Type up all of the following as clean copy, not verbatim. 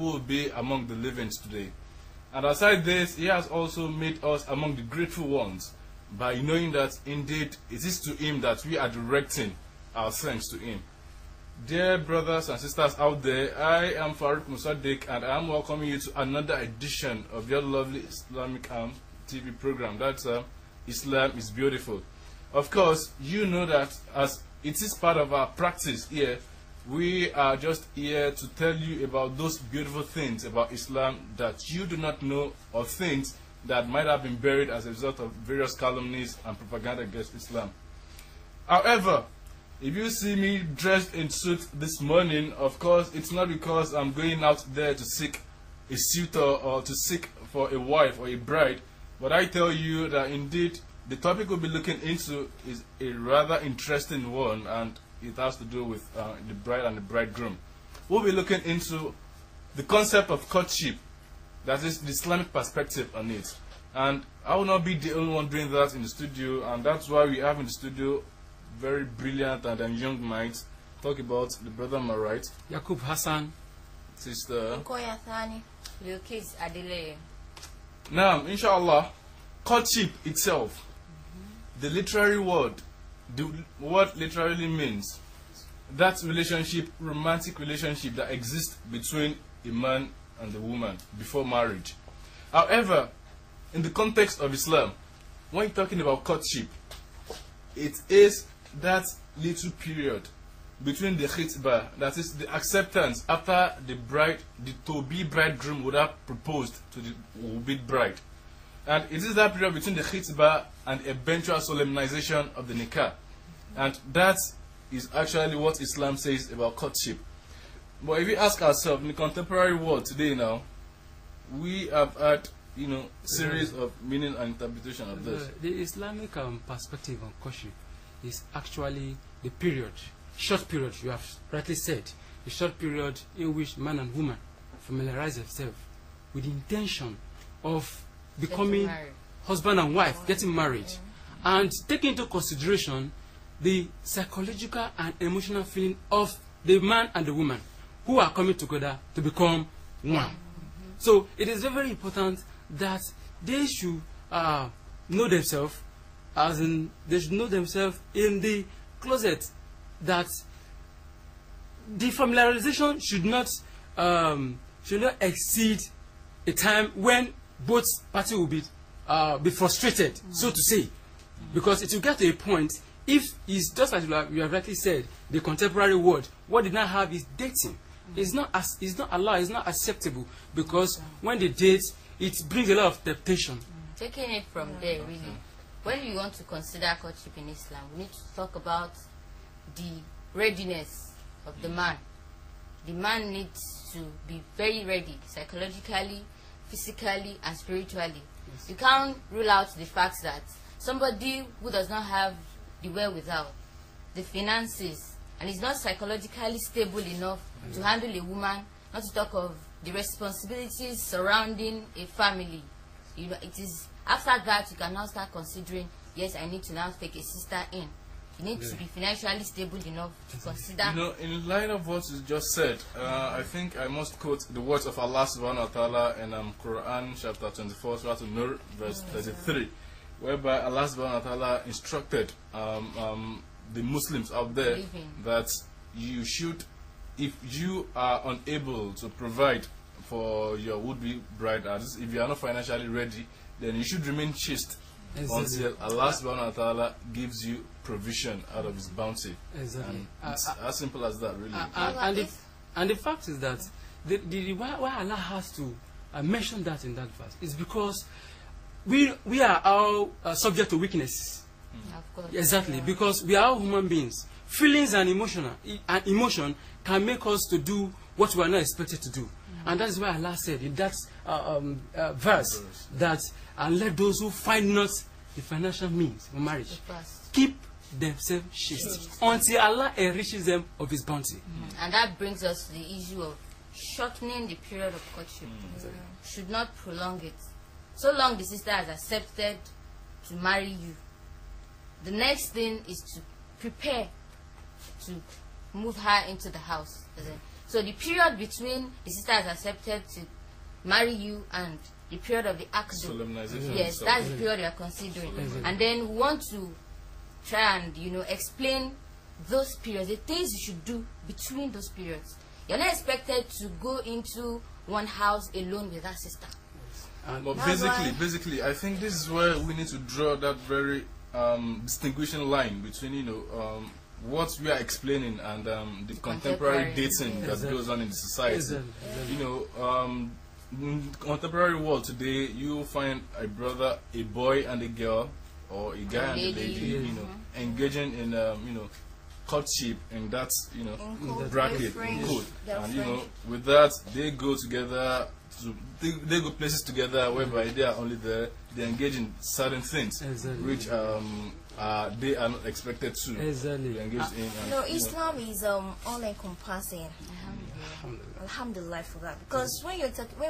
will be among the living today. And aside this, he has also made us among the grateful ones by knowing that indeed it is to him that we are directing our thanks to him. Dear brothers and sisters out there, I am Farouk Musaddiq and I am welcoming you to another edition of your lovely Islamic TV program. That's Islam is Beautiful. Of course, you know that as it is part of our practice here, we are just here to tell you about those beautiful things about Islam that you do not know, or things that might have been buried as a result of various calumnies and propaganda against Islam. However, if you see me dressed in suit this morning, of course, it's not because I'm going out there to seek a suitor or to seek for a wife or a bride, but I tell you that indeed the topic we'll be looking into is a rather interesting one, and it has to do with the bride and the bridegroom. We'll be looking into the concept of courtship, that is the Islamic perspective on it. And I will not be the only one doing that in the studio, and that's why we have in the studio very brilliant and young minds. Talk about the brother on my right, Yakub Hassan, sister Koyathani, Lukis Adile. Now, inshallah, courtship itself, the literary word, the word literally means that relationship, romantic relationship that exists between a man and a woman before marriage. However, in the context of Islam, when you're talking about courtship, it is that little period between the khitbah, that is the acceptance after the bride, the to-be bridegroom would have proposed to the would-be bride. And it is that period between the khitbah and eventual solemnization of the nikah. And that is actually what Islam says about courtship. But if we ask ourselves, in the contemporary world today now, we have had, series of meaning and interpretation of this. The Islamic perspective on courtship is actually the period, short period, you have rightly said, the short period in which man and woman familiarize themselves with the intention of becoming husband and wife, getting married, and taking into consideration the psychological and emotional feeling of the man and the woman who are coming together to become one. So it is very, very important that they should know themselves, as in they should know themselves in the closet, that the familiarization should not exceed a time when both parties will be frustrated, so to say, because it will get to a point, if it's just as you have rightly said, the contemporary world, what they now have is dating. It's not allowed, it's not acceptable, because when they date, it brings a lot of temptation. Taking it from there, really, when you want to consider courtship in Islam, we need to talk about the readiness of the man. The man needs to be very ready, psychologically, physically, and spiritually. Yes. You can't rule out the fact that somebody who does not have the wherewithal, the finances, and is not psychologically stable enough to handle a woman, not to talk of the responsibilities surrounding a family. It is after that you can now start considering, yes, I need to now take a sister in. You need to be financially stable enough to consider. In light of what you just said, I think I must quote the words of Allah subhanahu wa ta'ala in Quran chapter 24, Surah An-Nur, verse 33, whereby Allah subhanahu wa ta'ala instructed the Muslims out there that you should, if you are unable to provide for your would-be bride, if you are not financially ready, then you should remain chaste until Allah subhanahu wa ta'ala gives you provision out of his bounty. Exactly. And it's as simple as that, really. And the fact is that why Allah has to mention that in that verse is because we are all subject to weaknesses. Of course. Exactly, because we are all human beings. Feelings and emotion can make us to do what we are not expected to do. And that is why Allah said in that verse that, and let those who find not the financial means for marriage keep themselves chaste until Allah enriches them of his bounty. And that brings us to the issue of shortening the period of courtship. Should not prolong it. So long the sister has accepted to marry you, the next thing is to prepare to move her into the house. So the period between the sister has accepted to marry you and the period of the akdu, Solemnization. yes, that's the period you are considering. And then we want to try and, you know, explain those periods, the things you should do between those periods. You're not expected to go into one house alone with that sister. But basically, I think this is where we need to draw that very distinguishing line between, you know, what we are explaining and the contemporary dating that goes on in the society. You know, in the contemporary world today, you find a brother, a boy and a girl, or a guy and a lady, you know, engaging in, you know, courtship in that, you know, bracket, code. And, you know, with that, they go together, they go places together whereby they are only there, they engage in certain things, which they are not expected to be engaged in. And, no, Islam is all-encompassing. Alhamdulillah for that. Because when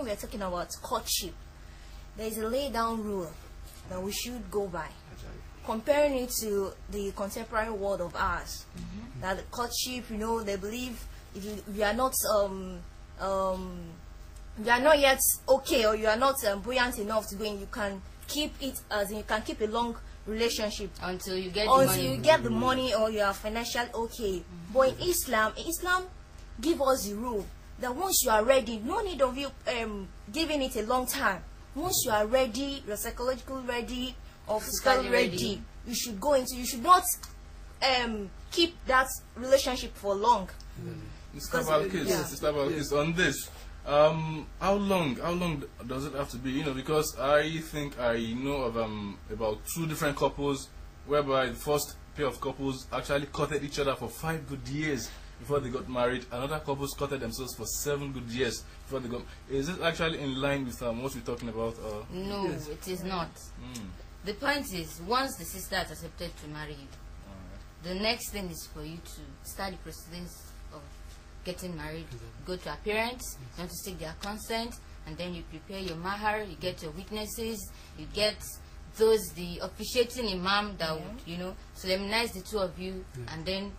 we are talking about courtship, there is a laid-down rule that we should go by. Comparing it to the contemporary world of ours, that the courtship, you know, they believe if you are not yet okay, or you are not buoyant enough to go in, you can keep it as in, you can keep a long relationship until you get the money or you are financially okay. But in Islam give us the rule that once you are ready, no need of you giving it a long time. Once you are ready, you're psychologically ready or physically ready, you should go into. You should not keep that relationship for long. Mr. Balkis, on this, how long does it have to be? You know, because I think I know of about 2 different couples whereby the first pair of couples actually courted each other for 5 good years before they got married. Another couples courted themselves for 7 good years before they got. Is it actually in line with what we're talking about? No, it is not. The point is, once the sister has accepted to marry you, the next thing is for you to start the process of getting married. Go to her parents, you want to seek their consent, and then you prepare your mahar, you get your witnesses, you get the officiating imam that would, you know, solemnize the 2 of you, and then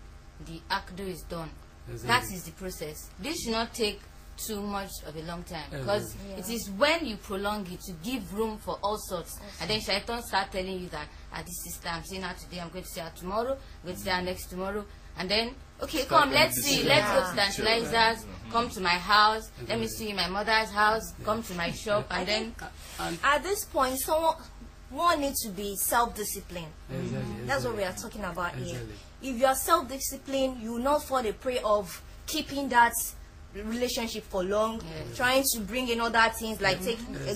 the akdu is done. That is the process. This should not take too much of a long time, because it is when you prolong it to give room for all sorts, and then shaitan start telling you that this sister, I'm seeing her today, I'm going to see her tomorrow, I'm going to see her next tomorrow, and then okay, come, let's see, let's go to tantalizers, come to my house, let me see my mother's house, come to my shop, and then at this point one needs to be self-disciplined. That's what we are talking about here. If you are self-disciplined, you will not fall the prey of keeping that relationship for long, trying to bring in other things like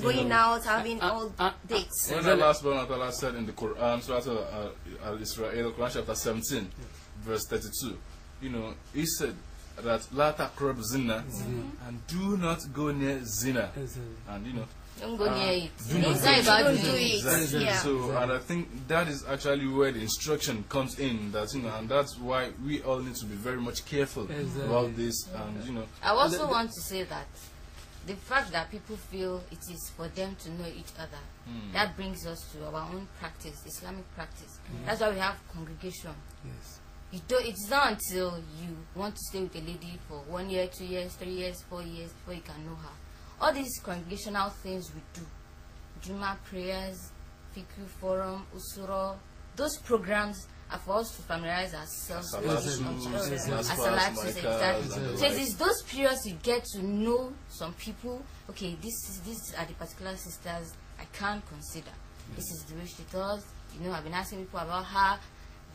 going out, having all dates. When Allah subhanahu wa ta'ala said in the Quran, Surah Al-Israel, Quran chapter 17, verse 32, you know, he said that La taqrab zina, and do not go near zina, and you know, don't go near it. It's not about doing it. So, and I think that is actually where the instruction comes in. That, you know, and that's why we all need to be very much careful about this. And you know, I also want to say that the fact that people feel it is for them to know each other, that brings us to our own practice, Islamic practice. That's why we have congregation. It's not until you want to stay with a lady for 1 year, 2 years, 3 years, 4 years before you can know her. All these congregational things we do, Juma prayers, Fiqh forum, Usura, those programs are for us to familiarize ourselves with each other. So it is those periods you get to know some people. Okay, these are the particular sisters I can't consider. This is the way she does. You know, I've been asking people about her.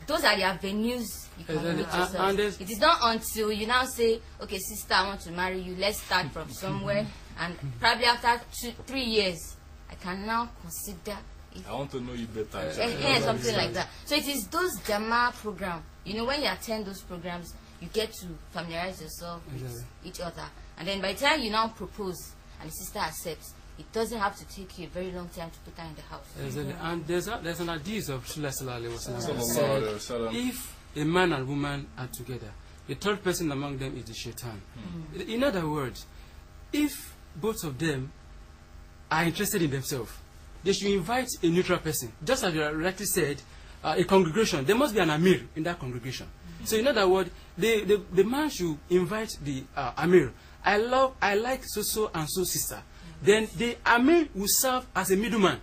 Those are the avenues you can meet yourself. It is not until you now say, okay, sister, I want to marry you. Let's start from somewhere. And probably after 3 years, I can now consider it. I want to know you better. Something like that. So it is those Jama program. You know, when you attend those programs, you get to familiarize yourself with each other. And then by the time you now propose and the sister accepts, it doesn't have to take you a very long time to put her in the house. And there's an hadith of Rasulullah. If a man and woman are together, the third person among them is the shaitan. In other words, if both of them are interested in themselves, they should invite a neutral person. Just as you rightly said, a congregation, there must be an amir in that congregation. So in other words, the man should invite the Amir. I like so and so sister. Then the Amir will serve as a middleman.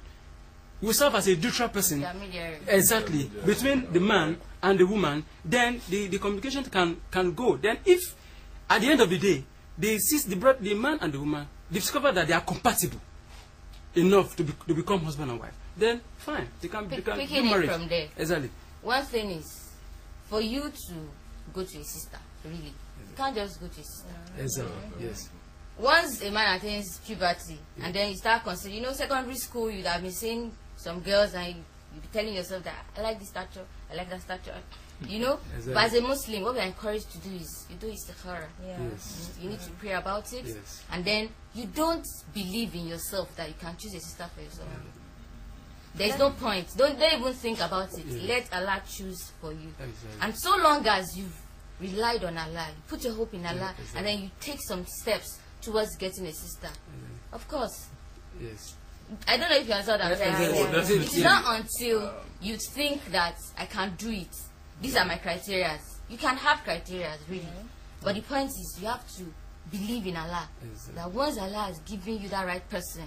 Will serve as a neutral person. Exactly. Between the man and the woman. Then the communication can go. Then if at the end of the day the man and the woman discover that they are compatible enough to become husband and wife, then fine, they can get married. From there. Exactly. One thing is, for you to go to a sister, really, you can't just go to a sister. Exactly. Yes. Once a man attains puberty, and then you start considering, secondary school, you'd have been seeing some girls, and you'd be telling yourself that I like this stature, I like that stature. Exactly. But as a Muslim, what we are encouraged to do is you do istikhara. Yes. You need to pray about it, Yes. and then you don't believe in yourself that you can choose a sister for yourself. There's no point. Don't even think about it. Let Allah choose for you. Exactly. And so long as you've relied on Allah, you put your hope in Allah, and then you take some steps towards getting a sister. Of course. Yes. I don't know if you understand what I'm saying. Yes. It's not until you think that I can do it. These are my criteria. You can have criteria, really. But the point is, you have to believe in Allah. Exactly. That once Allah has given you that right person,